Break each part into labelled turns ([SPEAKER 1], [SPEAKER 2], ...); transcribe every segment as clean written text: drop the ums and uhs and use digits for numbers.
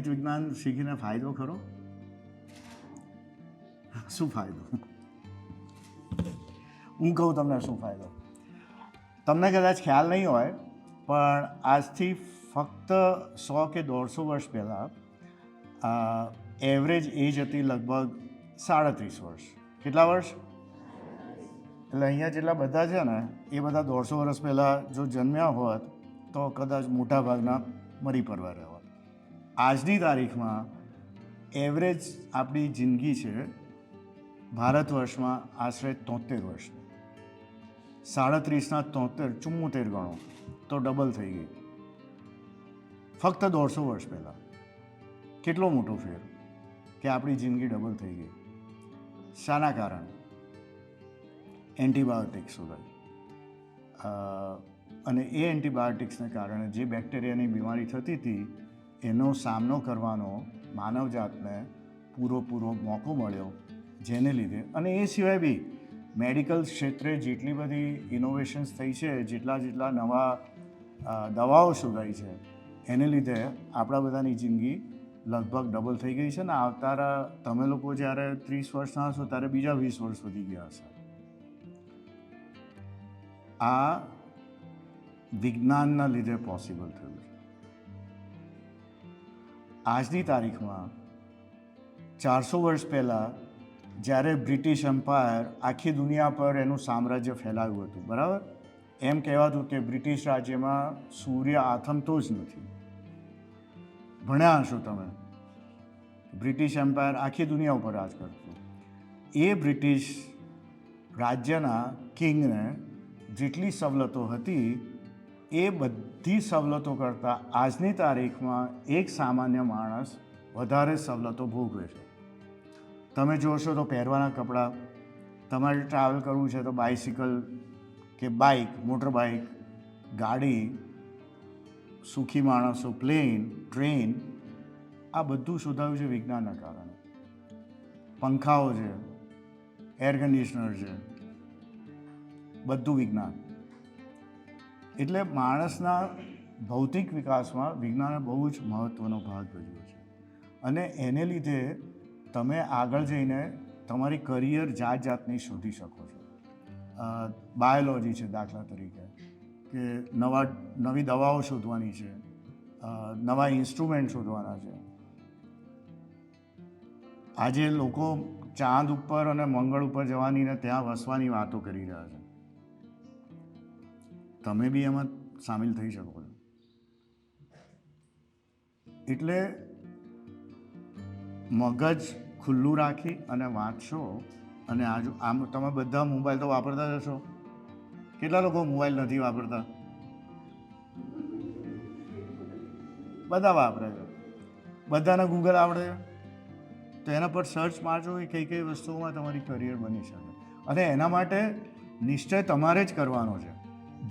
[SPEAKER 1] ગણિત વિજ્ઞાન શીખીને ફાયદો ખરો? શું ફાયદો? હું કહું તમને શું ફાયદો. તમને કદાચ ખ્યાલ નહીં હોય, પણ આજથી ફક્ત 100 કે 150 વર્ષ પહેલાં એવરેજ એજ હતી લગભગ 37 વર્ષ. કેટલા વર્ષ? એટલે અહીંયા જેટલા બધા છે ને એ બધા 150 વર્ષ પહેલાં જો જન્મ્યા હોત તો કદાચ મોટાભાગના મરી પરવાર્યા હોત. આજની તારીખમાં એવરેજ આપણી જિંદગી છે ભારત વર્ષમાં આશરે 73 વર્ષની. 37ના 74 ગણો તો ડબલ થઈ ગઈ ફક્ત 150 વર્ષ પહેલાં. કેટલો મોટો ફેર કે આપણી જિંદગી ડબલ થઈ ગઈ. શાના કારણે? એન્ટીબાયોટિક્સ શોધાય અને એ એન્ટીબાયોટિક્સને કારણે જે બેક્ટેરિયાની બીમારી થતી હતી એનો સામનો કરવાનો માનવજાતને પૂરો મોકો મળ્યો, જેને લીધે અને એ સિવાય બી મેડિકલ ક્ષેત્રે જેટલી બધી ઇનોવેશન્સ થઈ છે, જેટલા નવા દવાઓ શોધાઈ છે, એને લીધે આપણા બધાની જિંદગી લગભગ ડબલ થઈ ગઈ છે ને આવતારા તમે લોકો જ્યારે 30 વર્ષના હશો ત્યારે બીજા 20 વર્ષ વધી ગયા હશે. આ વિજ્ઞાનના લીધે પોસિબલ થયું છે. આજની તારીખમાં 400 વર્ષ પહેલાં જ્યારે બ્રિટિશ એમ્પાયર આખી દુનિયા પર એનું સામ્રાજ્ય ફેલાવ્યું હતું, બરાબર, એમ કહેવાતું કે બ્રિટિશ રાજ્યમાં સૂર્ય આથમતો જ નથી. ભણ્યા હશો તમે. બ્રિટિશ એમ્પાયર આખી દુનિયા ઉપર રાજ કરતું. એ બ્રિટિશ રાજ્યના કિંગને જેટલી સવલતો હતી એ બધી સવલતો કરતાં આજની તારીખમાં એક સામાન્ય માણસ વધારે સવલતો ભોગવે છે. તમે જોશો તો પહેરવાના કપડાં, તમારે ટ્રાવેલ કરવું છે તો બાઇસિકલ કે બાઇક, મોટર બાઇક, ગાડી, સુખી માણસો, પ્લેન, ટ્રેન, આ બધું શોધાયું છે વિજ્ઞાનના કારણે. પંખાઓ છે, એર કન્ડિશનર છે, બધું વિજ્ઞાન. એટલે માણસના ભૌતિક વિકાસમાં વિજ્ઞાને બહુ જ મહત્ત્વનો ભાગ ભજવ્યો છે અને એને લીધે તમે આગળ જઈને તમારી કરિયર જાતની શોધી શકો છો. બાયોલોજી છે દાખલા તરીકે, કે નવી દવાઓ શોધવાની છે, નવા ઇન્સ્ટ્રુમેન્ટ શોધવાના છે. આજે લોકો ચાંદ ઉપર અને મંગળ ઉપર જવાની ને ત્યાં વસવાની વાતો કરી રહ્યા છે. તમે બી એમાં સામેલ થઈ શકો છો. એટલે મગજ ખુલ્લું રાખી અને વાંચશો. અને આમ તમે બધા મોબાઈલ તો વાપરતા જ હશો. કેટલા લોકો મોબાઈલ નથી વાપરતા? બધા વાપરે છે. બધાને ગૂગલ આવડે છે તો એના પર સર્ચ મારજો કે કઈ વસ્તુઓમાં તમારી કરિયર બની શકે. અને એના માટે નિશ્ચય તમારે જ કરવાનો છે.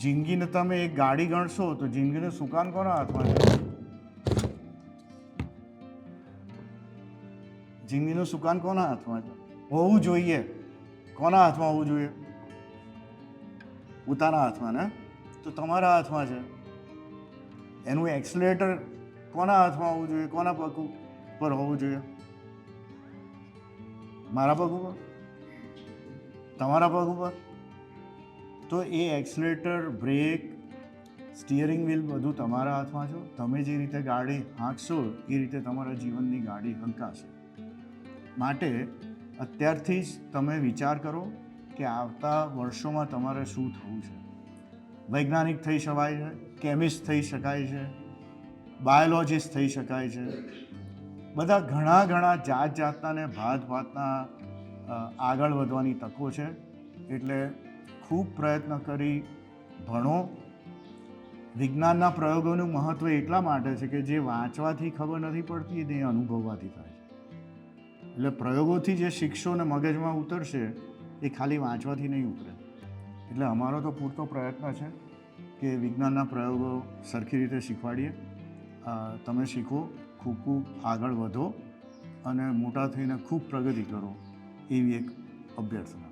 [SPEAKER 1] જિંદગીને તમે એક ગાડી ગણશો તો જિંદગીનું સુકાન કોના હાથમાં છે? જિંદગીનું સુકાન કોના હાથમાં છે? હોવું જોઈએ. કોના હાથમાં હોવું જોઈએ? પોતાના હાથમાં ને? તો તમારા હાથમાં છે. એનું એક્સલેટર કોના હાથમાં હોવું જોઈએ? કોના પગ ઉપર હોવું જોઈએ? મારા પગ ઉપર? તમારા પગ ઉપર? તો એ એક્સલેટર, બ્રેક, સ્ટિયરિંગ વ્હીલ બધું તમારા હાથમાં છે. તમે જે રીતે ગાડી હાંકશો એ રીતે તમારા જીવનની ગાડી હંકાશે. માટે અત્યારથી જ તમે વિચાર કરો કે આવતા વર્ષોમાં તમારે શું થવું છે. વૈજ્ઞાનિક થઈ શકાય છે, કેમિસ્ટ થઈ શકાય છે, બાયોલોજિસ્ટ થઈ શકાય છે. બધા ઘણા જાતના ને ભાતના આગળ વધવાની તકો છે. એટલે ખૂબ પ્રયત્ન કરી ભણો. વિજ્ઞાનના પ્રયોગોનું મહત્ત્વ એટલા માટે છે કે જે વાંચવાથી ખબર નથી પડતી તે અનુભવવાથી થાય છે. એટલે પ્રયોગોથી જે શીખશો ને મગજમાં ઉતરશે એ ખાલી વાંચવાથી નહીં ઉતરે. એટલે અમારો તો પૂરતો પ્રયત્ન છે કે વિજ્ઞાનના પ્રયોગો સરખી રીતે શીખવાડીએ. તમે શીખો, ખૂબ આગળ વધો અને મોટા થઈને ખૂબ પ્રગતિ કરો એવી એક અભ્યર્થના.